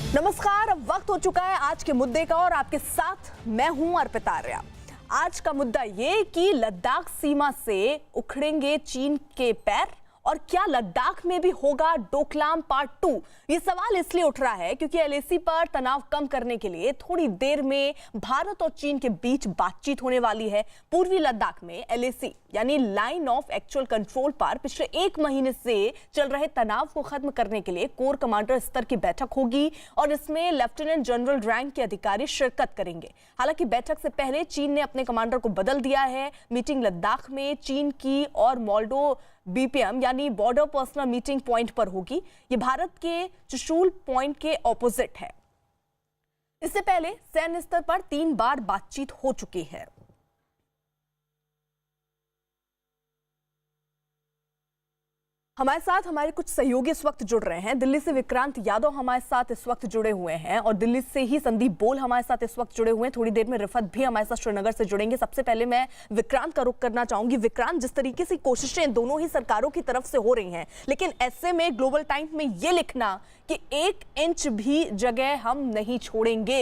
नमस्कार, अब वक्त हो चुका है आज के मुद्दे का और आपके साथ मैं हूं अर्पिता आर्या। आज का मुद्दा ये कि लद्दाख सीमा से उखड़ेंगे चीन के पैर और क्या लद्दाख में भी होगा डोकलाम पार्ट 2। ये सवाल इसलिए उठ रहा है क्योंकि एलएसी पर तनाव कम करने के लिए थोड़ी देर में भारत और चीन के बीच बातचीत होने वाली है। पूर्वी लद्दाख में एलएसी यानी लाइन ऑफ एक्चुअल कंट्रोल पर पिछले एक महीने से चल रहे तनाव को खत्म करने के लिए कोर कमांडर स्तर की बैठक होगी और इसमें लेफ्टिनेंट जनरल रैंक के अधिकारी शिरकत करेंगे। हालांकि बैठक से पहले चीन ने अपने कमांडर को बदल दिया है। मीटिंग लद्दाख में चीन की और मोल्डो बीपीएम यानी बॉर्डर पर्सनल मीटिंग पॉइंट पर होगी। ये भारत के चुशूल पॉइंट के ऑपोजिट है। इससे पहले सैन्य स्तर पर 3 बार बातचीत हो चुकी है। हमारे साथ हमारे कुछ सहयोगी इस वक्त जुड़ रहे हैं। दिल्ली से विक्रांत यादव हमारे साथ इस वक्त जुड़े हुए हैं और दिल्ली से ही संदीप बोल हमारे साथ इस वक्त जुड़े हुए हैं। थोड़ी देर में रिफत भी हमारे साथ श्रीनगर से जुड़ेंगे। सबसे पहले मैं विक्रांत का रुख करना चाहूंगी। विक्रांत, जिस तरीके से कोशिशें दोनों ही सरकारों की तरफ से हो रही हैं, लेकिन ऐसे में ग्लोबल टाइम्स में ये लिखना कि 1 इंच भी जगह हम नहीं छोड़ेंगे,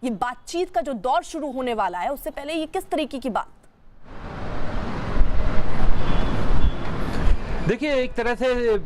ये बातचीत का जो दौर शुरू होने वाला है, उससे पहले ये किस तरीके की बात? देखिए, एक तरह से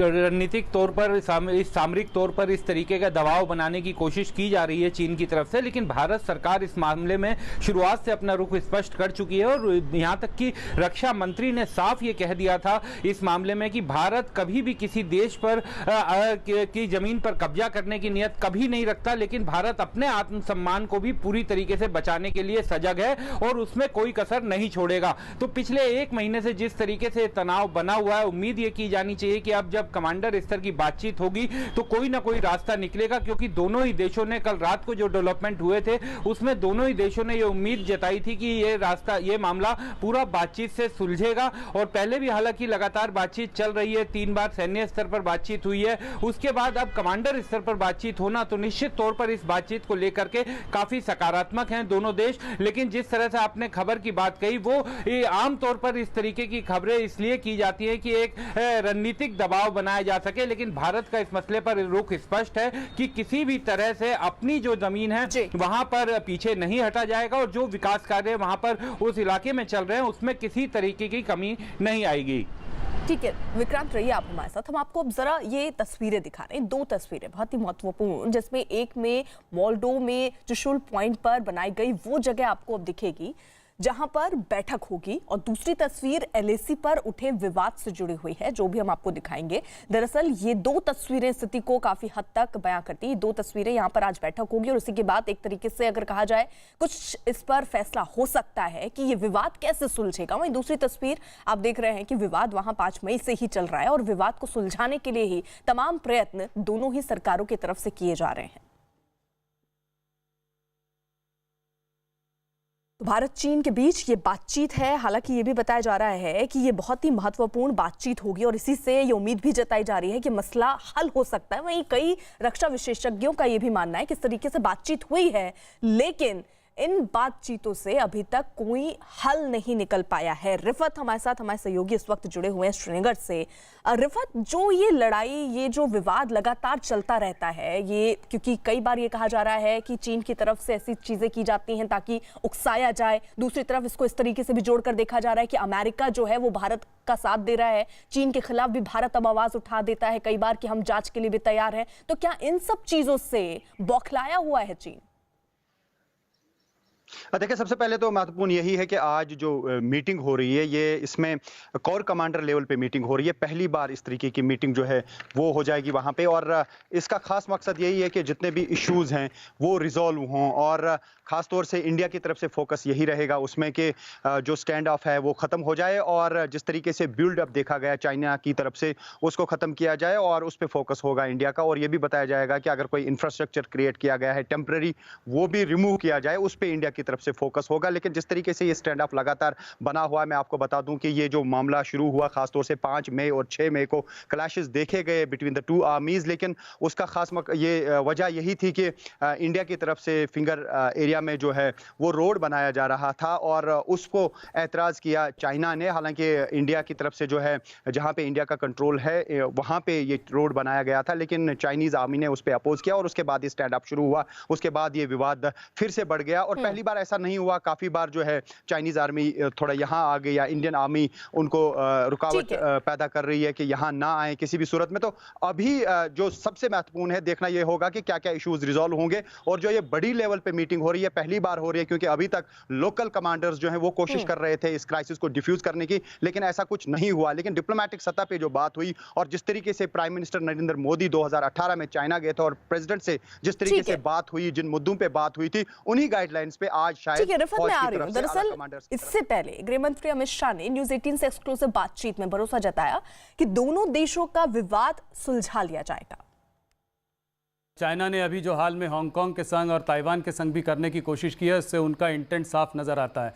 रणनीतिक तौर पर सामरिक तौर पर इस तरीके का दबाव बनाने की कोशिश की जा रही है चीन की तरफ से, लेकिन भारत सरकार इस मामले में शुरुआत से अपना रुख स्पष्ट कर चुकी है और यहाँ तक कि रक्षा मंत्री ने साफ ये कह दिया था इस मामले में कि भारत कभी भी किसी देश पर की जमीन पर कब्जा करने की नियत कभी नहीं रखता, लेकिन भारत अपने आत्मसम्मान को भी पूरी तरीके से बचाने के लिए सजग है और उसमें कोई कसर नहीं छोड़ेगा। तो पिछले 1 महीने से जिस तरीके से तनाव बना हुआ है, उम्मीद ये की जानी चाहिए कि अब जब कमांडर स्तर की बातचीत होगी तो कोई ना कोई रास्ता निकलेगा, क्योंकि दोनों ही देशों ने कल रात को जो डेवलपमेंट हुए थे उसमें दोनों ही देशों ने ये उम्मीद जताई थी कि ये मामला पूरा बातचीत से सुलझेगा। और पहले भी हालांकि लगातार बातचीत चल रही है, 3 बार सैन्य स्तर पर बातचीत हुई है, उसके बाद अब कमांडर स्तर पर बातचीत होना, तो निश्चित तौर पर इस बातचीत को लेकर के काफी सकारात्मक हैं दोनों देश। लेकिन जिस तरह से आपने खबर की बात कही, वो आमतौर पर इस तरीके की खबरें इसलिए की जाती है कि एक रणनीतिक दबाव बनाया जा सके, लेकिन भारत का इस मसले पर रुख स्पष्ट है कि किसी भी तरह से अपनी जो जमीन है वहां पर पीछे नहीं हटा जाएगा और जो विकास कार्य वहां पर उस इलाके में चल रहे हैं उसमें किसी तरीके की कमी नहीं आएगी। ठीक है विक्रांत, रहिए आप हमारे साथ। हम आपको अब जरा ये तस्वीरें दिखा रहे हैं, 2 तस्वीरें बहुत ही महत्वपूर्ण, जिसमें एक में मोल्डो में चुशूल पॉइंट पर बनाई गई वो जगह आपको अब दिखेगी जहां पर बैठक होगी, और दूसरी तस्वीर एलएसी पर उठे विवाद से जुड़ी हुई है, जो भी हम आपको दिखाएंगे। दरअसल ये 2 तस्वीरें स्थिति को काफी हद तक बयां करती हैं। 2 तस्वीरें, यहां पर आज बैठक होगी और उसी के बाद एक तरीके से अगर कहा जाए कुछ इस पर फैसला हो सकता है कि ये विवाद कैसे सुलझेगा। वहीं दूसरी तस्वीर आप देख रहे हैं कि विवाद वहां 5 मई से ही चल रहा है और विवाद को सुलझाने के लिए ही तमाम प्रयत्न दोनों ही सरकारों की तरफ से किए जा रहे हैं। भारत चीन के बीच ये बातचीत है। हालांकि ये भी बताया जा रहा है कि ये बहुत ही महत्वपूर्ण बातचीत होगी और इसी से ये उम्मीद भी जताई जा रही है कि मसला हल हो सकता है। वहीं कई रक्षा विशेषज्ञों का ये भी मानना है कि इस तरीके से बातचीत हुई है, लेकिन इन बातचीतों से अभी तक कोई हल नहीं निकल पाया है। रिफत हमारे साथ, हमारे सहयोगी इस वक्त जुड़े हुए हैं श्रीनगर से। रिफत, जो ये लड़ाई, ये जो विवाद लगातार चलता रहता है, ये क्योंकि कई बार ये कहा जा रहा है कि चीन की तरफ से ऐसी चीजें की जाती हैं ताकि उकसाया जाए, दूसरी तरफ इसको इस तरीके से भी जोड़कर देखा जा रहा है कि अमेरिका जो है वो भारत का साथ दे रहा है, चीन के खिलाफ भी भारत अब आवाज उठा देता है कई बार कि हम जांच के लिए भी तैयार हैं। तो क्या इन सब चीजों से बौखलाया हुआ है चीन? देखिए, सबसे पहले तो महत्वपूर्ण यही है कि आज जो मीटिंग हो रही है, ये इसमें कोर कमांडर लेवल पे मीटिंग हो रही है। पहली बार इस तरीके की मीटिंग जो है वो हो जाएगी वहाँ पे, और इसका खास मकसद यही है कि जितने भी इश्यूज हैं वो रिजॉल्व हों, और खास तौर से इंडिया की तरफ से फोकस यही रहेगा उसमें कि जो स्टैंड ऑफ है वो खत्म हो जाए और जिस तरीके से बिल्ड अप देखा गया चाइना की तरफ से उसको खत्म किया जाए, और उस पर फोकस होगा इंडिया का। और ये भी बताया जाएगा कि अगर कोई इंफ्रास्ट्रक्चर क्रिएट किया गया है टेम्पररी, वो भी रिमूव किया जाए, उस पर इंडिया की तरफ से फोकस होगा। लेकिन जिस तरीके से ये स्टैंड ऑफ लगातार बना हुआ है, मैं आपको बता दूं कि ये जो मामला शुरू हुआ खासतौर से 5 मई और 6 मई को क्लैशेस देखे गए बिटवीन द टू आर्मीज, लेकिन उसका खास ये वजह यही थी कि इंडिया की तरफ से फिंगर एरिया में जो है वो रोड बनाया जा रहा था और उसको एतराज़ किया चाइना ने। हालांकि इंडिया की तरफ से जो है जहां पे इंडिया का कंट्रोल है वहां पे ये रोड बनाया गया था, लेकिन चाइनीज आर्मी ने उस पर अपोज किया और उसके बाद ये स्टैंड अप शुरू हुआ। उसके बाद ये विवाद फिर से बढ़ गया और पहली बार ऐसा नहीं हुआ, काफी बार जो है चाइनीज आर्मी थोड़ा यहाँ आ गई या इंडियन आर्मी उनको रुकावट पैदा कर रही है कि यहाँ ना आए किसी भी सूरत में। तो अभी जो सबसे महत्वपूर्ण है देखना यह होगा कि क्या क्या इश्यूज रिजॉल्व होंगे और जो ये बड़ी लेवल पे मीटिंग हो रही है, पहली बार हो रही है क्योंकि अभी तक लोकल कमांडर्स जो है वो कोशिश कर रहे थे इस क्राइसिस को डिफ्यूज करने की, लेकिन ऐसा कुछ नहीं हुआ। लेकिन डिप्लोमेटिक सतह पे जो बात हुई और जिस तरीके से प्राइम मिनिस्टर नरेंद्र मोदी 2018 में चाइना गए थे और प्रेसिडेंट से जिस तरीके से बात हुई, जिन मुद्दों पे बात हुई थी, उन्हीं गाइडलाइंस पे आज शायद फौज की तरफ से दरअसल इससे पहले गृह मंत्री अमित शाह ने न्यूज़ 18 से एक्सक्लूसिव बातचीत में भरोसा जताया कि दोनों देशों का विवाद सुलझा लिया जाएगा। चाइना ने अभी जो हाल में हांगकांग के संग और ताइवान के संग भी करने की कोशिश की है, उससे उनका इंटेंट साफ नज़र आता है।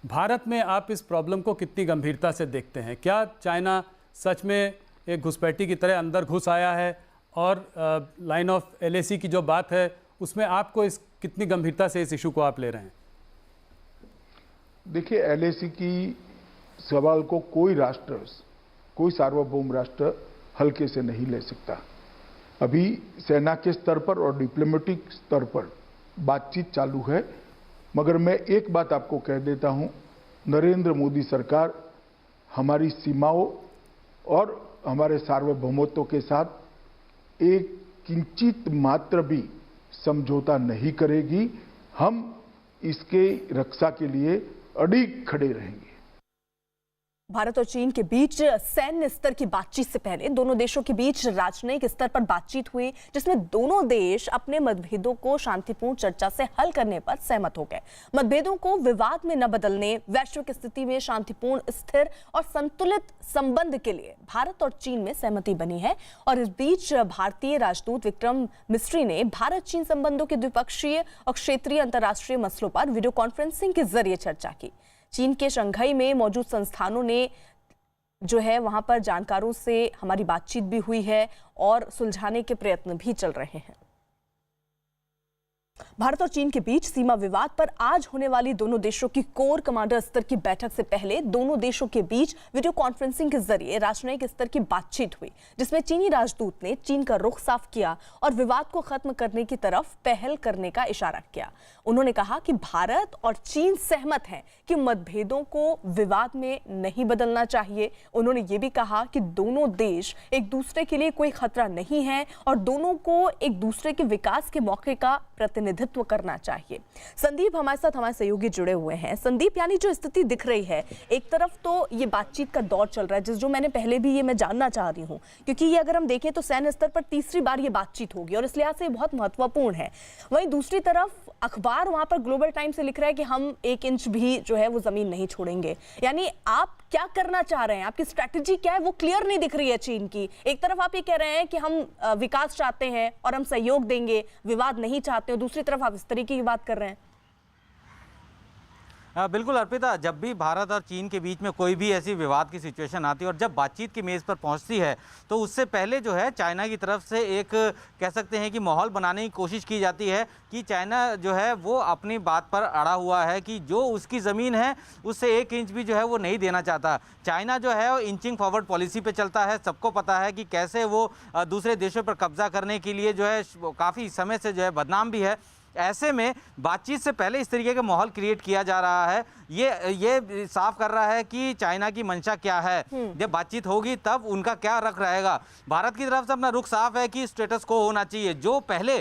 भारत में आप इस प्रॉब्लम को कितनी गंभीरता से देखते हैं? क्या चाइना सच में एक घुसपैठी की तरह अंदर घुस आया है और लाइन ऑफ LAC की जो बात है उसमें आपको इस कितनी गंभीरता से इस इशू को आप ले रहे हैं? देखिए, LAC की सवाल को कोई राष्ट्र, कोई सार्वभौम राष्ट्र हल्के से नहीं ले सकता। अभी सेना के स्तर पर और डिप्लोमेटिक स्तर पर बातचीत चालू है, मगर मैं एक बात आपको कह देता हूं, नरेंद्र मोदी सरकार हमारी सीमाओं और हमारे सार्वभौमत्व के साथ एक किंचित मात्र भी समझौता नहीं करेगी। हम इसके रक्षा के लिए अडिग खड़े रहेंगे। भारत और चीन के बीच सैन्य स्तर की बातचीत से पहले दोनों देशों के बीच राजनयिक स्तर पर बातचीत हुई, जिसमें दोनों देश अपने मतभेदों को शांतिपूर्ण चर्चा से हल करने पर सहमत हो गए। मतभेदों को विवाद में न बदलने, वैश्विक स्थिति में शांतिपूर्ण, स्थिर और संतुलित संबंध के लिए भारत और चीन में सहमति बनी है। और इस बीच भारतीय राजदूत विक्रम मिस्री ने भारत चीन संबंधों के द्विपक्षीय और क्षेत्रीय अंतर्राष्ट्रीय मसलों पर वीडियो कॉन्फ्रेंसिंग के जरिए चर्चा की। चीन के शंघाई में मौजूद संस्थानों ने जो है वहां पर जानकारों से हमारी बातचीत भी हुई है और सुलझाने के प्रयत्न भी चल रहे हैं। भारत और चीन के बीच सीमा विवाद पर आज होने वाली दोनों देशों की कोर कमांडर स्तर की बैठक से पहले दोनों देशों के बीच वीडियो कॉन्फ्रेंसिंग के जरिए राजनयिक स्तर की बातचीत हुई, जिसमें चीनी राजदूत ने चीन का रुख साफ किया और विवाद को खत्म करने की तरफ पहल करने का इशारा किया। उन्होंने कहा कि भारत और चीन सहमत हैं कि मतभेदों को विवाद में नहीं बदलना चाहिए। उन्होंने ये भी कहा कि दोनों देश एक दूसरे के लिए कोई खतरा नहीं है और दोनों को एक दूसरे के विकास के मौके का प्रतिनिधित्व करना चाहिए। संदीप हमारे साथ, हमारे सहयोगी जुड़े हुए हैं। संदीप, यानी जो स्थिति दिख रही है, एक तरफ तो ये बातचीत का दौर चल रहा है, जो मैंने पहले भी ये मैं जानना चाह रही हूँ, क्योंकि ये अगर हम देखें तो सैन्य स्तर पर तीसरी बार ये बातचीत होगी और इस लिहाज से बहुत महत्वपूर्ण है। वहीं दूसरी तरफ अखबार वहां पर ग्लोबल टाइम्स से लिख रहा है कि हम 1 इंच भी जो है वो जमीन नहीं छोड़ेंगे। यानी आप क्या करना चाह रहे हैं? आपकी स्ट्रैटेजी क्या है? वो क्लियर नहीं दिख रही है चीन की। एक तरफ आप ये कह रहे हैं कि हम विकास चाहते हैं और हम सहयोग देंगे, विवाद नहीं चाहते हो, दूसरी तरफ आप इस तरीके की बात कर रहे हैं। बिल्कुल अर्पिता, जब भी भारत और चीन के बीच में कोई भी ऐसी विवाद की सिचुएशन आती है और जब बातचीत की मेज़ पर पहुंचती है तो उससे पहले जो है चाइना की तरफ से एक कह सकते हैं कि माहौल बनाने की कोशिश की जाती है कि चाइना जो है वो अपनी बात पर अड़ा हुआ है कि जो उसकी ज़मीन है उससे 1 इंच भी जो है वो नहीं देना चाहता। चाइना जो है वो इंचिंग फॉरवर्ड पॉलिसी पे चलता है। सबको पता है कि कैसे वो दूसरे देशों पर कब्जा करने के लिए जो है काफ़ी समय से जो है बदनाम भी है। ऐसे में बातचीत से पहले इस तरीके का माहौल क्रिएट किया जा रहा है, ये साफ कर रहा है कि चाइना की मंशा क्या है। जब बातचीत होगी तब उनका क्या रुख रहेगा। भारत की तरफ से अपना रुख साफ है कि स्टेटस को होना चाहिए, जो पहले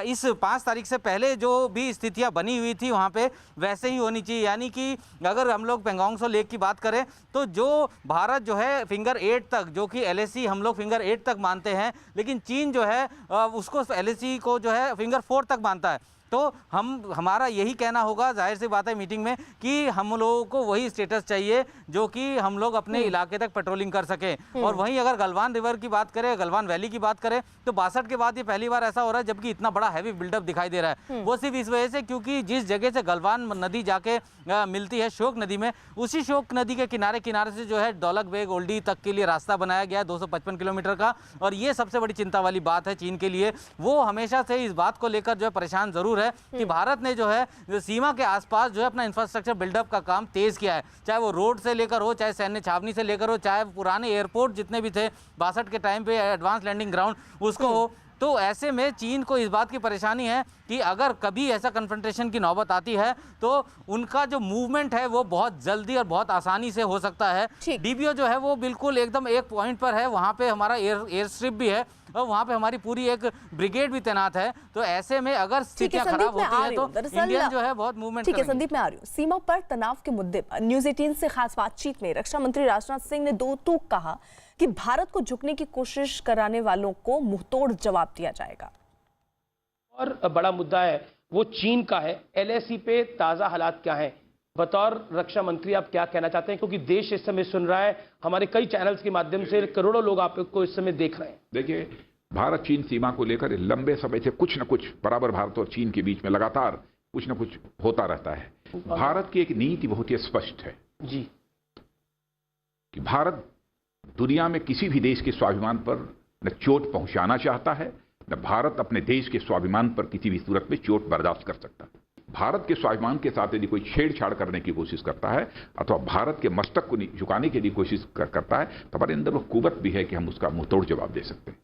इस 5 तारीख से पहले जो भी स्थितियां बनी हुई थी वहाँ पे वैसे ही होनी चाहिए। यानी कि अगर हम लोग पेंगोंग त्सो लेक की बात करें तो जो भारत जो है फिंगर 8 तक, जो कि LAC हम लोग फिंगर 8 तक मानते हैं, लेकिन चीन जो है उसको LAC को जो है फिंगर 4 तक मानता है। तो हमारा यही कहना होगा, जाहिर सी बात है मीटिंग में, कि हम लोगों को वही स्टेटस चाहिए जो कि हम लोग अपने इलाके तक पेट्रोलिंग कर सकें। और वहीं अगर गलवान रिवर की बात करें, गलवान वैली की बात करें, तो 62 के बाद ये पहली बार ऐसा हो रहा है जबकि इतना बड़ा हैवी बिल्डअप दिखाई दे रहा है। वो सिर्फ इस वजह से क्योंकि जिस जगह से गलवान नदी जाके मिलती है शोक नदी में, उसी शोक नदी के किनारे किनारे से जो है डोलक बेग ओल्डी तक के लिए रास्ता बनाया गया है 255 किलोमीटर का। और ये सबसे बड़ी चिंता वाली बात है चीन के लिए। वो हमेशा से इस बात को लेकर जो है परेशान जरूर है कि भारत ने जो है सीमा के आसपास जो है अपना इंफ्रास्ट्रक्चर बिल्डअप का काम तेज किया है, चाहे वो रोड से लेकर हो, चाहे सैन्य छावनी से लेकर हो, चाहे पुराने एयरपोर्ट जितने भी थे 62 के टाइम पे एडवांस लैंडिंग ग्राउंड उसको हो। तो ऐसे में चीन को इस बात की परेशानी है कि अगर कभी ऐसा कन्फ्रंटेशन की नौबत आती है तो उनका जो मूवमेंट है वो बहुत जल्दी और बहुत आसानी से हो सकता है। डीबीओ जो है वो बिल्कुल एकदम एक पॉइंट पर है, वहाँ पे हमारा एयर स्ट्रिप भी है और वहाँ पे हमारी पूरी एक ब्रिगेड भी तैनात है। तो ऐसे में अगर स्थितियां खराब होती है तो इंडियन जो है बहुत मूवमेंट ठीक है संदीप, मैं आ रही हूँ। सीमा पर तनाव के मुद्दे पर न्यूज़ 18 से खास बातचीत में रक्षा मंत्री राजनाथ सिंह ने दो टूक कहा कि भारत को झुकने की कोशिश कराने वालों को मुंहतोड़ जवाब दिया जाएगा। और बड़ा मुद्दा है वो चीन का है। LAC पे ताजा हालात क्या है, बतौर रक्षा मंत्री आप क्या कहना चाहते हैं, क्योंकि देश इस समय सुन रहा है, हमारे कई चैनल्स के माध्यम से करोड़ों लोग आपको इस समय देख रहे हैं। देखिए, भारत चीन सीमा को लेकर लंबे समय से कुछ न कुछ बराबर भारत और चीन के बीच में लगातार कुछ न कुछ होता रहता है। भारत की एक नीति बहुत ही स्पष्ट है जी कि भारत दुनिया में किसी भी देश के स्वाभिमान पर न चोट पहुंचाना चाहता है, न भारत अपने देश के स्वाभिमान पर किसी भी सूरत में चोट बर्दाश्त कर सकता है। भारत के स्वाभिमान के साथ यदि कोई छेड़छाड़ करने की कोशिश करता है अथवा भारत के मस्तक को झुकाने की यदि कोशिश करता है तो हमारे अंदर वो कुवत भी है कि हम उसका मुंहतोड़ जवाब दे सकते हैं।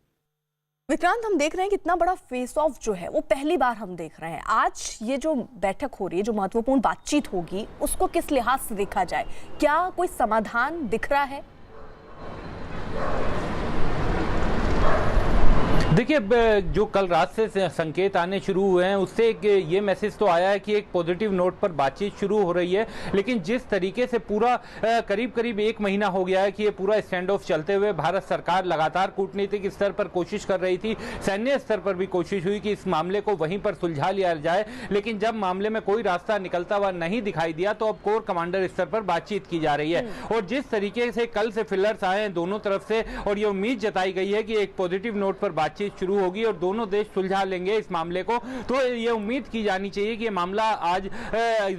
विक्रांत, हम देख रहे हैं कि इतना बड़ा फेस ऑफ जो है वो पहली बार हम देख रहे हैं। आज ये जो बैठक हो रही है, जो महत्वपूर्ण बातचीत होगी, उसको किस लिहाज से देखा जाए? क्या कोई समाधान दिख रहा है? देखिए, जो कल रात से संकेत आने शुरू हुए हैं उससे ये मैसेज तो आया है कि एक पॉजिटिव नोट पर बातचीत शुरू हो रही है। लेकिन जिस तरीके से पूरा करीब करीब एक महीना हो गया है कि ये पूरा स्टैंड ऑफ चलते हुए भारत सरकार लगातार कूटनीतिक स्तर पर कोशिश कर रही थी, सैन्य स्तर पर भी कोशिश हुई कि इस मामले को वहीं पर सुलझा लिया जाए। लेकिन जब मामले में कोई रास्ता निकलता हुआ नहीं दिखाई दिया तो अब कोर कमांडर स्तर पर बातचीत की जा रही है। और जिस तरीके से कल से फिलर्स आए हैं दोनों तरफ से और ये उम्मीद जताई गई है कि एक पॉजिटिव नोट पर बातचीत शुरू होगी और दोनों देश सुलझा लेंगे इस मामले को, तो ये उम्मीद की जानी चाहिए कि ये मामला आज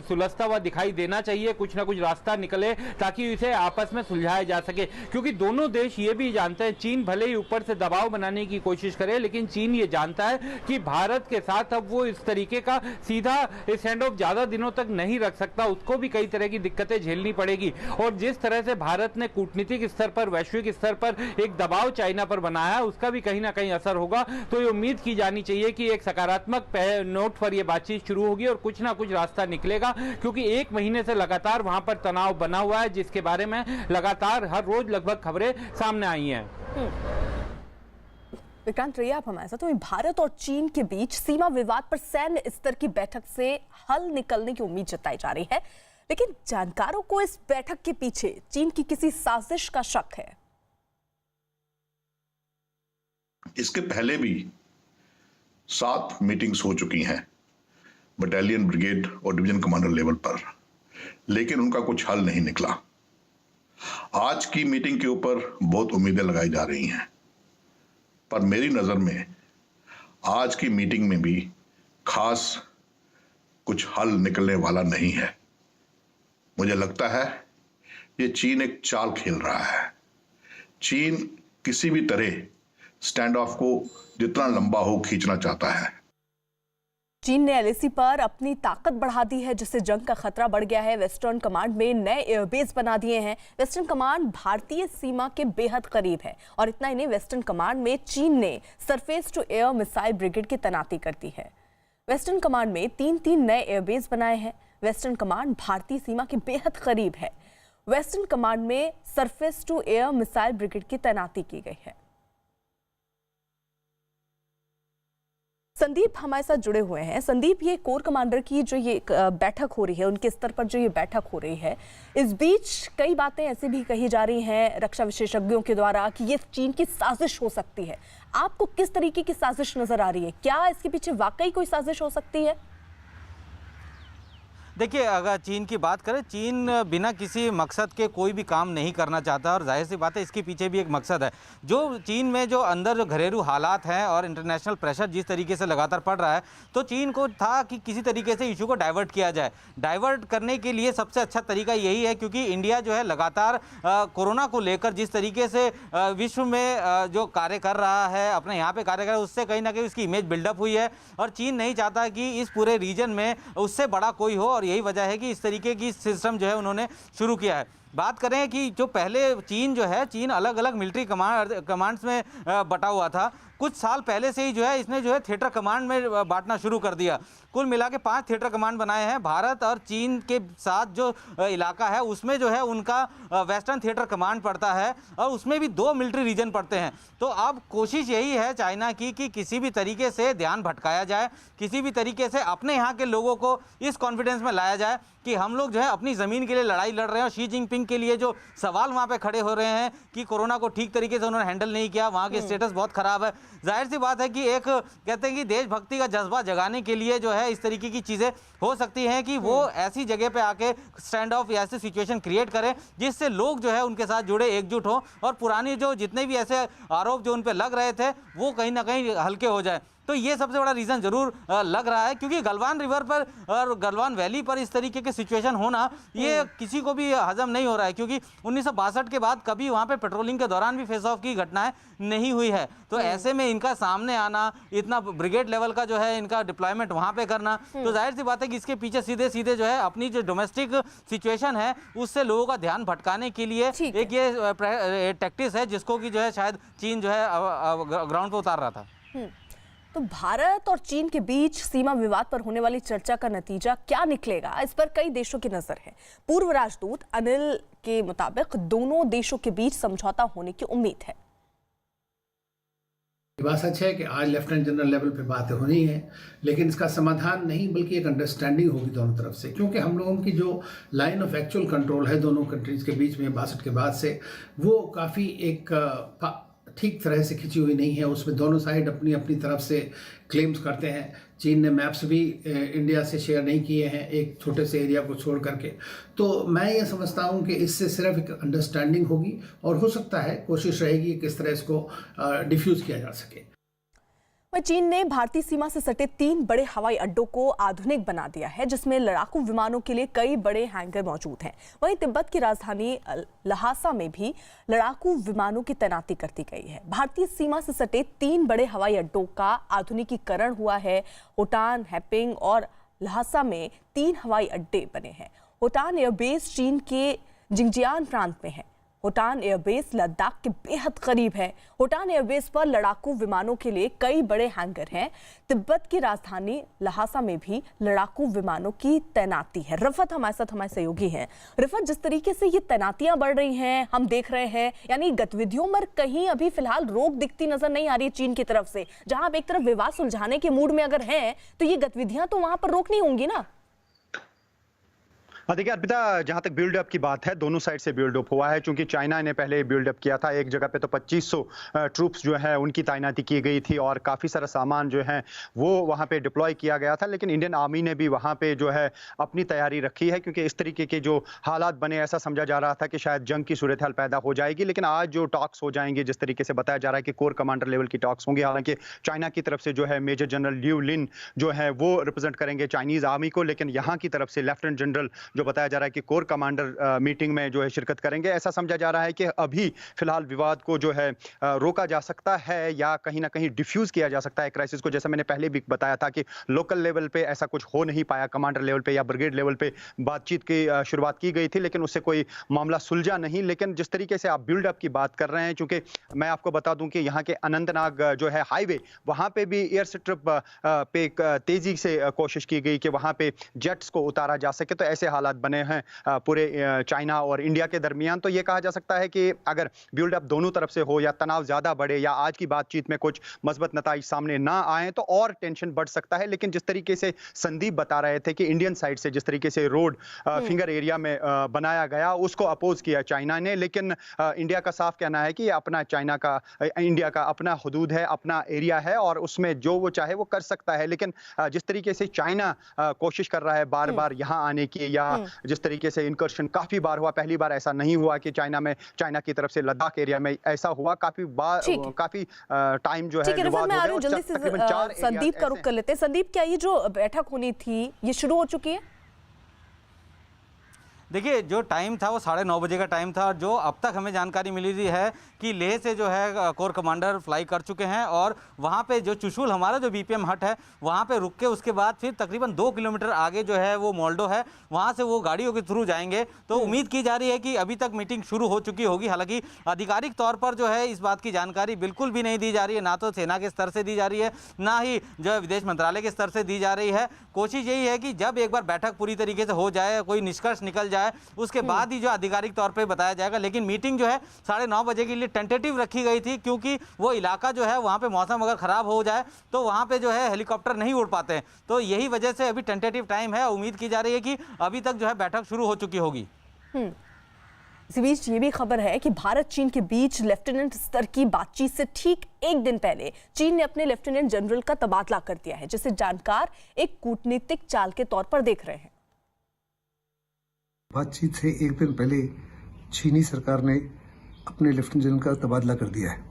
सुलझता हुआ दिखाई देना चाहिए, कुछ ना कुछ रास्ता निकले ताकि इसे आपस में सुलझाया जा सके। क्योंकि दोनों देश ये भी जानते हैं, चीन भले ही ऊपर से दबाव बनाने की कोशिश करे, लेकिन चीन ये जानता है कि भारत के साथ अब वो इस तरीके का सीधा स्टैंड ऑफ ज्यादा दिनों तक नहीं रख सकता, उसको भी कई तरह की दिक्कतें झेलनी पड़ेगी। और जिस तरह से भारत ने कूटनीतिक स्तर पर, वैश्विक स्तर पर एक दबाव चाइना पर बनाया, उसका भी कहीं ना कहीं असर होगा। तो ये उम्मीद की जानी चाहिए कि एक सकारात्मक नोट पर यह बातचीत शुरू होगी और कुछ ना कुछ रास्ता निकलेगा। क्योंकि एक महीने से लगातार वहां पर तनाव बना हुआ है, जिसके बारे में लगातार हर रोज लगभग खबरें सामने आई हैं। विक्रांत रहिए आप हमारे साथ। तो भारत और चीन के बीच सीमा विवाद पर सैन्य स्तर की बैठक से हल निकलने की उम्मीद जताई जा रही है, लेकिन जानकारों को इस बैठक के पीछे चीन की किसी साजिश का शक है। इसके पहले भी 7 मीटिंग्स हो चुकी हैं बटालियन, ब्रिगेड और डिवीजन कमांडर लेवल पर, लेकिन उनका कुछ हल नहीं निकला। आज की मीटिंग के ऊपर बहुत उम्मीदें लगाई जा रही हैं, पर मेरी नज़र में आज की मीटिंग में भी खास कुछ हल निकलने वाला नहीं है। मुझे लगता है ये चीन एक चाल खेल रहा है। चीन किसी भी तरह स्टैंड ऑफ को जितना लंबा हो खींचना चाहता है। चीन ने LAC पर अपनी ताकत बढ़ा दी है, जिससे जंग का खतरा बढ़ गया है। वेस्टर्न कमांड में नए एयरबेस बना दिए हैं। वेस्टर्न कमांड भारतीय सीमा के बेहद करीब है और इतना ही नहीं, वेस्टर्न कमांड में चीन ने surface to air missile brigade की तैनाती कर दी है। वेस्टर्न कमांड में 3 नए एयरबेस बनाए हैं। वेस्टर्न कमांड भारतीय सीमा के बेहद करीब है। वेस्टर्न कमांड में surface to air missile brigade की तैनाती की गई है। संदीप हमारे साथ जुड़े हुए हैं। संदीप, ये कोर कमांडर की जो ये बैठक हो रही है, उनके स्तर पर जो ये बैठक हो रही है, इस बीच कई बातें ऐसी भी कही जा रही हैं रक्षा विशेषज्ञों के द्वारा कि ये चीन की साजिश हो सकती है। आपको किस तरीके की साजिश नजर आ रही है? क्या इसके पीछे वाकई कोई साजिश हो सकती है? देखिए, अगर चीन की बात करें, चीन बिना किसी मकसद के कोई भी काम नहीं करना चाहता और जाहिर सी बात है इसके पीछे भी एक मकसद है। जो चीन में जो अंदर जो घरेलू हालात हैं और इंटरनेशनल प्रेशर जिस तरीके से लगातार पड़ रहा है, तो चीन को था कि किसी तरीके से इशू को डाइवर्ट किया जाए। डाइवर्ट करने के लिए सबसे अच्छा तरीका यही है, क्योंकि इंडिया जो है लगातार कोरोना को लेकर जिस तरीके से विश्व में जो कार्य कर रहा है, अपने यहाँ पे कार्य कर रहा है, उससे कहीं ना कहीं उसकी इमेज बिल्डअप हुई है और चीन नहीं चाहता कि इस पूरे रीजन में उससे बड़ा कोई हो, और यही वजह है कि इस तरीके की सिस्टम जो है उन्होंने शुरू किया है। बात करें कि जो पहले चीन जो है, चीन अलग अलग मिलिट्री कमांड्स में बटा हुआ था। कुछ साल पहले से ही जो है इसने जो है थिएटर कमांड में बांटना शुरू कर दिया। कुल मिला के 5 थिएटर कमांड बनाए हैं। भारत और चीन के साथ जो इलाका है उसमें जो है उनका वेस्टर्न थिएटर कमांड पड़ता है और उसमें भी 2 मिलिट्री रीजन पड़ते हैं। तो अब कोशिश यही है चाइना की कि किसी भी तरीके से ध्यान भटकाया जाए, किसी भी तरीके से अपने यहाँ के लोगों को इस कॉन्फिडेंस में लाया जाए कि हम लोग जो है अपनी ज़मीन के लिए लड़ाई लड़ रहे हैं। और शी जिनपिंग के लिए जो सवाल वहाँ पे खड़े हो रहे हैं कि कोरोना को ठीक तरीके से उन्होंने हैंडल नहीं किया, वहाँ के स्टेटस बहुत ख़राब है। जाहिर सी बात है कि एक कहते हैं कि देशभक्ति का जज्बा जगाने के लिए जो है इस तरीके की चीज़ें हो सकती हैं कि वो ऐसी जगह पे आके स्टैंड ऑफ या ऐसी सिचुएशन क्रिएट करें जिससे लोग जो है उनके साथ जुड़े, एकजुट हो और पुरानी जो जितने भी ऐसे आरोप जो उन पर लग रहे थे वो कहीं ना कहीं हल्के हो जाए। तो ये सबसे बड़ा रीज़न ज़रूर लग रहा है, क्योंकि गलवान रिवर पर और गलवान वैली पर इस तरीके की सिचुएशन होना ये किसी को भी हजम नहीं हो रहा है, क्योंकि 1962 के बाद कभी वहाँ पे पेट्रोलिंग के दौरान भी फेस ऑफ की घटनाएं नहीं हुई है। तो ऐसे में इनका सामने आना, इतना ब्रिगेड लेवल का जो है इनका डिप्लॉयमेंट वहाँ पे करना, तो जाहिर सी बात है कि इसके पीछे सीधे सीधे जो है अपनी जो डोमेस्टिक सिचुएशन है उससे लोगों का ध्यान भटकाने के लिए एक ये टैक्टिस है जिसको कि जो है शायद चीन जो है ग्राउंड पर उतार रहा था। तो भारत और चीन के बीच सीमा विवाद पर होने वाली चर्चा का नतीजा क्या निकलेगा, इस पर कई देशों की नजर है। पूर्व राजदूत अनिल के मुताबिक दोनों देशों के बीच समझौता होने की उम्मीद है। बात सच है कि आज लेफ्टिनेंट जनरल लेवल पे बातें होनी है, लेकिन इसका समाधान नहीं बल्कि एक अंडरस्टैंडिंग होगी दोनों तरफ से, क्योंकि हम लोगों की जो लाइन ऑफ एक्चुअल कंट्रोल है दोनों कंट्रीज के बीच में 62 के बाद से, वो काफ़ी एक ठीक तरह से खिंची हुई नहीं है। उसमें दोनों साइड अपनी अपनी तरफ से क्लेम्स करते हैं। चीन ने मैप्स भी इंडिया से शेयर नहीं किए हैं एक छोटे से एरिया को छोड़ करके। तो मैं ये समझता हूँ कि इससे सिर्फ एक अंडरस्टैंडिंग होगी और हो सकता है कोशिश रहेगी किस तरह इसको डिफ्यूज़ किया जा सके। चीन ने भारतीय सीमा से सटे 3 बड़े हवाई अड्डों को आधुनिक बना दिया है, जिसमें लड़ाकू विमानों के लिए कई बड़े हैंगर मौजूद हैं। वहीं तिब्बत की राजधानी लहासा में भी लड़ाकू विमानों की तैनाती कर दी गई है। भारतीय सीमा से सटे 3 बड़े हवाई अड्डों का आधुनिकीकरण हुआ है। होटान, हैपिंग और लहासा में 3 हवाई अड्डे बने हैं। होटान एयरबेस चीन के जिंगजियान प्रांत में है। होटान एयरबेस लद्दाख के बेहद करीब है। होटान एयरबेस पर लड़ाकू विमानों के लिए कई बड़े हैंगर हैं। तिब्बत की राजधानी लहासा में भी लड़ाकू विमानों की तैनाती है। रफत हमारे साथ हमारे सहयोगी हैं। रफत, जिस तरीके से ये तैनातियां बढ़ रही हैं हम देख रहे हैं, यानी गतिविधियों पर कहीं अभी फिलहाल रोक दिखती नजर नहीं आ रही है चीन की तरफ से। जहां आप एक तरफ विवाद सुलझाने के मूड में अगर हैं तो ये गतिविधियां तो वहां पर रोकनी होंगी ना। देखिए अर्पिता, जहां तक बिल्डअप की बात है, दोनों साइड से बिल्डअप हुआ है, क्योंकि चाइना ने पहले बिल्डअप किया था। एक जगह पे तो 2500 ट्रूप्स जो है उनकी तैनाती की गई थी और काफ़ी सारा सामान जो है वो वहां पे डिप्लॉय किया गया था। लेकिन इंडियन आर्मी ने भी वहां पे जो है अपनी तैयारी रखी है, क्योंकि इस तरीके के जो हालात बने, ऐसा समझा जा रहा था कि शायद जंग की सूरत हाल पैदा हो जाएगी। लेकिन आज जो टॉक्स हो जाएंगे, जिस तरीके से बताया जा रहा है कि कोर कमांडर लेवल की टॉक्स होंगी, हालांकि चाइना की तरफ से जो है मेजर जनरल लियू लिन जो है वो रिप्रेजेंट करेंगे चाइनीज आर्मी को, लेकिन यहाँ की तरफ से लेफ्टिनेंट जनरल जो बताया जा रहा है कि कोर कमांडर मीटिंग में जो है शिरकत करेंगे। ऐसा समझा जा रहा है कि अभी फिलहाल विवाद को जो है रोका जा सकता है या कहीं ना कहीं डिफ्यूज किया जा सकता है क्राइसिस को। जैसा मैंने पहले भी बताया था कि लोकल लेवल पे ऐसा कुछ हो नहीं पाया, कमांडर लेवल पे या ब्रिगेड लेवल पे बातचीत की शुरुआत की गई थी, लेकिन उससे कोई मामला सुलझा नहीं। लेकिन जिस तरीके से आप बिल्डअप की बात कर रहे हैं, चूंकि मैं आपको बता दूं कि यहाँ के अनंतनाग जो है हाईवे, वहां पे भी एयर स्ट्रिप पे तेजी से कोशिश की गई कि वहां पे जेट्स को उतारा जा सके। तो ऐसे हालात हालात बने हैं पूरे चाइना और इंडिया के दरमियान, तो ये कहा जा सकता है कि अगर बिल्डअप दोनों तरफ से हो या तनाव ज़्यादा बढ़े या आज की बातचीत में कुछ मजबूत नताइज सामने ना आए तो और टेंशन बढ़ सकता है। लेकिन जिस तरीके से संदीप बता रहे थे कि इंडियन साइड से जिस तरीके से रोड फिंगर एरिया में बनाया गया उसको अपोज किया चाइना ने, लेकिन इंडिया का साफ कहना है कि अपना इंडिया का अपना हुदूद है, अपना एरिया है और उसमें जो वो चाहे वो कर सकता है। लेकिन जिस तरीके से चाइना कोशिश कर रहा है बार बार यहाँ आने की, या जिस तरीके से इंकर्शन काफी बार हुआ, पहली बार ऐसा नहीं हुआ कि चाइना की तरफ से लद्दाख एरिया में ऐसा हुआ, काफी टाइम जो है विवाद हो गया। जल्दी से संदीप का रुख कर लेते हैं। संदीप, क्या ये जो बैठक होनी थी ये शुरू हो चुकी है? देखिए, जो टाइम था वो 9:30 बजे का टाइम था और जो अब तक हमें जानकारी मिली रही है कि लेह से जो है कोर कमांडर फ्लाई कर चुके हैं और वहाँ पे जो चुशुल हमारा जो बीपीएम हट है वहाँ पे रुक के उसके बाद फिर तकरीबन 2 किलोमीटर आगे जो है वो मोल्डो है, वहाँ से वो गाड़ियों के थ्रू जाएंगे। तो उम्मीद की जा रही है कि अभी तक मीटिंग शुरू हो चुकी होगी। हालांकि आधिकारिक तौर पर जो है इस बात की जानकारी बिल्कुल भी नहीं दी जा रही है, ना तो सेना के स्तर से दी जा रही है, ना ही जो है विदेश मंत्रालय के स्तर से दी जा रही है। कोशिश यही है कि जब एक बार बैठक पूरी तरीके से हो जाए, कोई निष्कर्ष निकल जाए, उसके बाद ही जो आधिकारिक तौर पे बताया जाएगा। लेकिन मीटिंग जो है 9:30 बजे के लिए टेंटेटिव रखी गई थी, क्योंकि वो इलाका जो है वहाँ पे मौसम अगर ख़राब हो जाए तो वहाँ पे जो है हेलीकॉप्टर नहीं उड़ पाते हैं। तो यही वजह से अभी टेंटेटिव टाइम है। उम्मीद की जा रही है कि अभी तक जो है बैठक शुरू हो चुकी होगी। इसी बीच ये भी खबर है कि भारत चीन के बीच लेफ्टिनेंट स्तर की बातचीत से ठीक एक दिन पहले चीन ने अपने लेफ्टिनेंट जनरल का तबादला कर दिया है, जिसे जानकार एक कूटनीतिक चाल के तौर पर देख रहे हैं। बातचीत से एक दिन पहले चीनी सरकार ने अपने लेफ्टिनेंट जनरल का तबादला कर दिया है।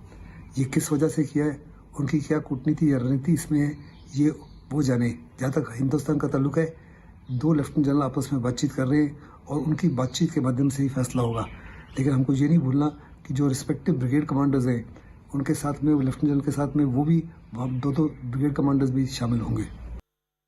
ये किस वजह से किया है, उनकी क्या कूटनीति या रणनीति इसमें है, ये वो जाने। जहाँ तक हिंदुस्तान का ताल्लुक है, 2 लेफ्टिनेंट जनरल आपस में बातचीत कर रहे हैं और उनकी बातचीत के माध्यम से ही फैसला होगा। लेकिन हमको ये नहीं भूलना कि जो रिस्पेक्टिव ब्रिगेड कमांडर्स हैं उनके साथ में, लेफ्टिनेंट जनरल के साथ में, वो भी 2 ब्रिगेड कमांडर्स भी शामिल होंगे।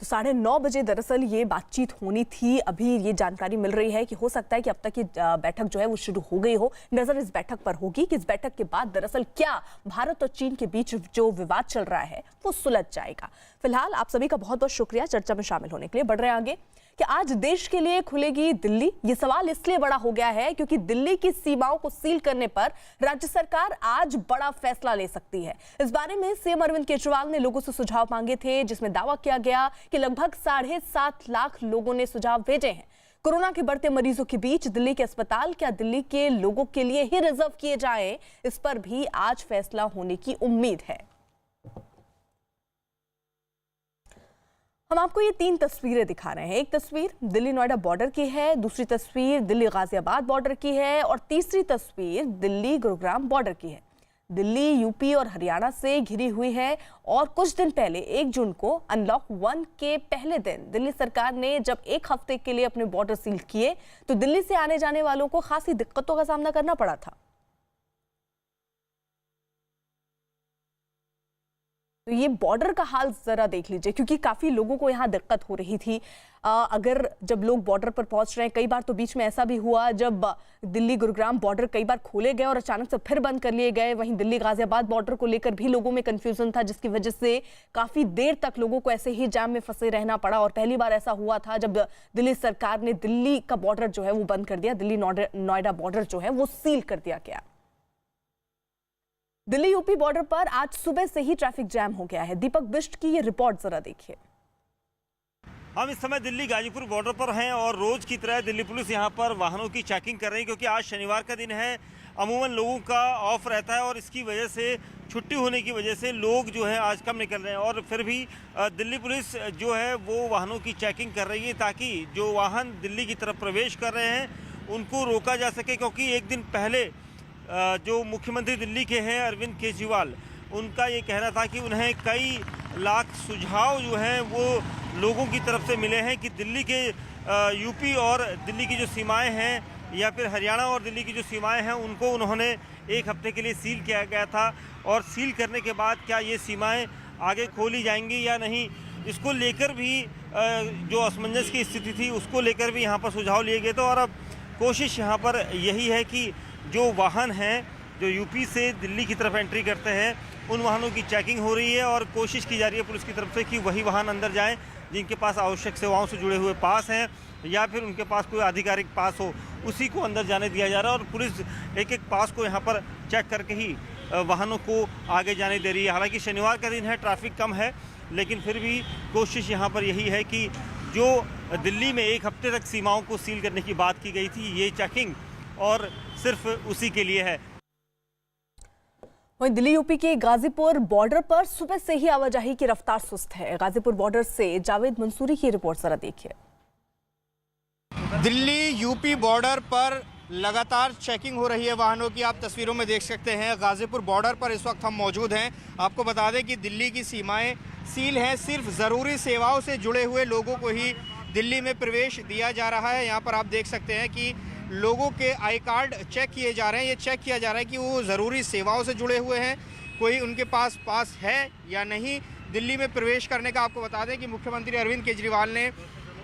तो 9:30 बजे दरअसल ये बातचीत होनी थी। अभी ये जानकारी मिल रही है कि हो सकता है कि अब तक ये बैठक जो है वो शुरू हो गई हो। नजर इस बैठक पर होगी कि इस बैठक के बाद दरअसल क्या भारत और चीन के बीच जो विवाद चल रहा है वो सुलझ जाएगा। फिलहाल आप सभी का बहुत बहुत शुक्रिया चर्चा में शामिल होने के लिए। बढ़ रहे हैं आगे कि आज देश के लिए खुलेगी दिल्ली। ये सवाल इसलिए बड़ा हो गया है क्योंकि दिल्ली की सीमाओं को सील करने पर राज्य सरकार आज बड़ा फैसला ले सकती है। इस बारे में सीएम अरविंद केजरीवाल ने लोगों से सुझाव मांगे थे, जिसमें दावा किया गया कि लगभग 7.5 लाख लोगों ने सुझाव भेजे हैं। कोरोना के बढ़ते मरीजों के बीच दिल्ली के अस्पताल क्या दिल्ली के लोगों के लिए ही रिजर्व किए जाएं, इस पर भी आज फैसला होने की उम्मीद है। हम आपको ये 3 तस्वीरें दिखा रहे हैं। एक तस्वीर दिल्ली नोएडा बॉर्डर की है, दूसरी तस्वीर दिल्ली गाजियाबाद बॉर्डर की है और तीसरी तस्वीर दिल्ली गुरुग्राम बॉर्डर की है। दिल्ली यूपी और हरियाणा से घिरी हुई है और कुछ दिन पहले 1 जून को अनलॉक 1 के पहले दिन दिल्ली सरकार ने जब 1 हफ्ते के लिए अपने बॉर्डर सील किए तो दिल्ली से आने जाने वालों को खासी दिक्कतों का सामना करना पड़ा था। तो ये बॉर्डर का हाल जरा देख लीजिए, क्योंकि काफी लोगों को यहाँ दिक्कत हो रही थी। अगर जब लोग बॉर्डर पर पहुंच रहे हैं, कई बार तो बीच में ऐसा भी हुआ जब दिल्ली गुरुग्राम बॉर्डर कई बार खोले गए और अचानक से फिर बंद कर लिए गए। वहीं दिल्ली गाजियाबाद बॉर्डर को लेकर भी लोगों में कंफ्यूजन था, जिसकी वजह से काफी देर तक लोगों को ऐसे ही जाम में फंसे रहना पड़ा। और पहली बार ऐसा हुआ था जब दिल्ली सरकार ने दिल्ली का बॉर्डर जो है वो बंद कर दिया, दिल्ली नोएडा बॉर्डर जो है वो सील कर दिया गया। दिल्ली यूपी बॉर्डर पर आज सुबह से ही ट्रैफिक जैम हो गया है। दीपक बिष्ट की ये रिपोर्ट जरा देखिए। हम इस समय दिल्ली गाजीपुर बॉर्डर पर हैं और रोज की तरह दिल्ली पुलिस यहां पर वाहनों की चेकिंग कर रही है, क्योंकि आज शनिवार का दिन है। अमूमन लोगों का ऑफ रहता है और इसकी वजह से, छुट्टी होने की वजह से लोग जो है आज कम निकल रहे हैं। और फिर भी दिल्ली पुलिस जो है वो वाहनों की चेकिंग कर रही है ताकि जो वाहन दिल्ली की तरफ प्रवेश कर रहे हैं उनको रोका जा सके। क्योंकि एक दिन पहले जो मुख्यमंत्री दिल्ली के हैं अरविंद केजरीवाल, उनका ये कहना था कि उन्हें कई लाख सुझाव जो हैं वो लोगों की तरफ से मिले हैं कि दिल्ली के यूपी और दिल्ली की जो सीमाएं हैं या फिर हरियाणा और दिल्ली की जो सीमाएं हैं उनको उन्होंने 1 हफ्ते के लिए सील किया गया था। और सील करने के बाद क्या ये सीमाएं आगे खोली जाएंगी या नहीं, इसको लेकर भी जो असमंजस की स्थिति थी उसको लेकर भी यहाँ पर सुझाव लिए गए थे। और अब कोशिश यहाँ पर यही है कि जो वाहन हैं जो यूपी से दिल्ली की तरफ एंट्री करते हैं उन वाहनों की चेकिंग हो रही है और कोशिश की जा रही है पुलिस की तरफ से कि वही वाहन अंदर जाएं जिनके पास आवश्यक सेवाओं से जुड़े हुए पास हैं या फिर उनके पास कोई आधिकारिक पास हो, उसी को अंदर जाने दिया जा रहा है। और पुलिस एक एक पास को यहाँ पर चेक करके ही वाहनों को आगे जाने दे रही है। हालांकि शनिवार का दिन है, ट्रैफिक कम है, लेकिन फिर भी कोशिश यहाँ पर यही है कि जो दिल्ली में एक हफ्ते तक सीमाओं को सील करने की बात की गई थी, ये चेकिंग और सिर्फ उसी के लिए है। वहीं दिल्ली यूपी के गाजीपुर बॉर्डर पर सुबह से ही आवाजाही की रफ्तार सुस्त है। गाजीपुर बॉर्डर से जावेद मंसूरी की रिपोर्ट जरा देखिए। दिल्ली यूपी बॉर्डर पर लगातार चेकिंग हो रही है वाहनों की। आप तस्वीरों में देख सकते हैं गाजीपुर बॉर्डर पर इस वक्त हम मौजूद हैं। आपको बता दें कि दिल्ली की सीमाएं सील हैं, सिर्फ ज़रूरी सेवाओं से जुड़े हुए लोगों को ही दिल्ली में प्रवेश दिया जा रहा है। यहाँ पर आप देख सकते हैं कि लोगों के आई कार्ड चेक किए जा रहे हैं। ये चेक किया जा रहा है कि वो ज़रूरी सेवाओं से जुड़े हुए हैं, कोई उनके पास पास है या नहीं दिल्ली में प्रवेश करने का। आपको बता दें कि मुख्यमंत्री अरविंद केजरीवाल ने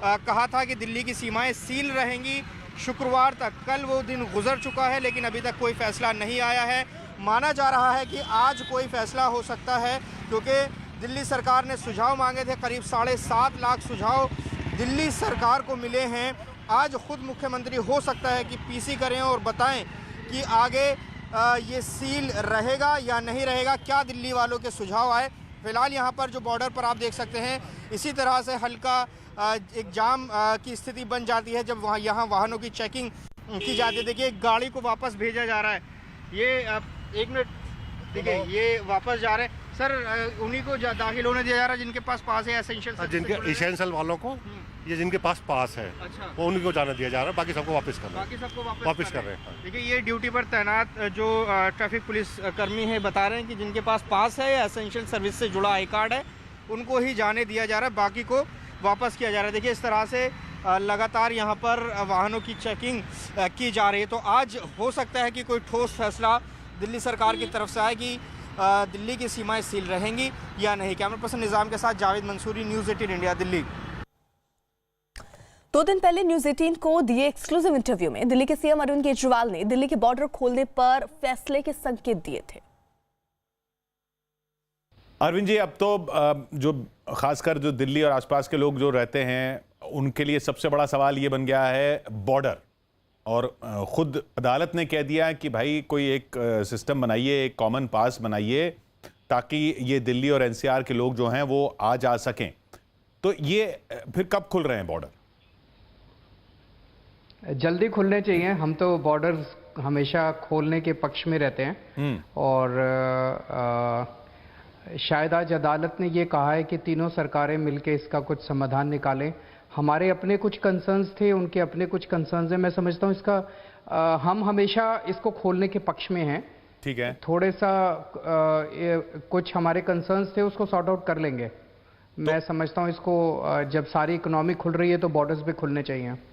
कहा था कि दिल्ली की सीमाएं सील रहेंगी शुक्रवार तक। कल वो दिन गुजर चुका है लेकिन अभी तक कोई फैसला नहीं आया है। माना जा रहा है कि आज कोई फैसला हो सकता है क्योंकि दिल्ली सरकार ने सुझाव मांगे थे। करीब 7.5 लाख सुझाव दिल्ली सरकार को मिले हैं। आज खुद मुख्यमंत्री हो सकता है कि पीसी करें और बताएं कि आगे ये सील रहेगा या नहीं रहेगा, क्या दिल्ली वालों के सुझाव आए। फिलहाल यहाँ पर जो बॉर्डर पर आप देख सकते हैं इसी तरह से हल्का एक जाम की स्थिति बन जाती है जब यहाँ वाहनों की चेकिंग की जाती है। देखिए गाड़ी को वापस भेजा जा रहा है, ये एक मिनट, देखिए ये वापस जा रहे हैं सर, उन्हीं को दाखिल होने दिया जा रहा है जिनके पास पास है एसेंशियल, जिनके एसेंशियल वालों को, ये जिनके पास पास है वो उन्हीं को जाने दिया जा रहा है, बाकी सबको वापस कर रहे हैं, बाकी सबको वापस कर रहे हैं। देखिए ये ड्यूटी पर तैनात जो ट्रैफिक पुलिस कर्मी है बता रहे हैं कि जिनके पास पास है या एसेंशियल सर्विस से जुड़ा आई कार्ड है उनको ही जाने दिया जा रहा है, बाकी को वापस किया जा रहा है। देखिए इस तरह से लगातार यहाँ पर वाहनों की चेकिंग की जा रही है। तो आज हो सकता है कि कोई ठोस फैसला दिल्ली सरकार की तरफ से आए कि दिल्ली की सीमाएं सील रहेंगी या नहीं। कैमरा पर्सन निज़ाम के साथ जावेद मंसूरी, न्यूज़ 18 इंडिया, दिल्ली। 2 दिन पहले न्यूज़ 18 को दिए एक्सक्लूसिव इंटरव्यू में दिल्ली के सीएम अरविंद केजरीवाल ने दिल्ली के बॉर्डर खोलने पर फैसले के संकेत दिए थे। अरविंद जी, अब तो जो खासकर जो दिल्ली और आसपास के लोग जो रहते हैं उनके लिए सबसे बड़ा सवाल ये बन गया है बॉर्डर, और खुद अदालत ने कह दिया है कि भाई कोई एक सिस्टम बनाइए, एक कॉमन पास बनाइए ताकि ये दिल्ली और एनसीआर के लोग जो हैं वो आ जा सकें। तो ये फिर कब खुल रहे हैं बॉर्डर? जल्दी खुलने चाहिए। हम तो बॉर्डर हमेशा खोलने के पक्ष में रहते हैं और शायद आज अदालत ने ये कहा है कि तीनों सरकारें मिलकर इसका कुछ समाधान निकालें। हमारे अपने कुछ कंसर्न्स थे, उनके अपने कुछ कंसर्न्स हैं। मैं समझता हूँ इसका हम हमेशा इसको खोलने के पक्ष में हैं। ठीक है, थोड़े सा कुछ हमारे कंसर्न्स थे उसको सॉर्ट आउट कर लेंगे। मैं समझता हूँ इसको जब सारी इकोनॉमी खुल रही है तो बॉर्डर्स भी खुलने चाहिए।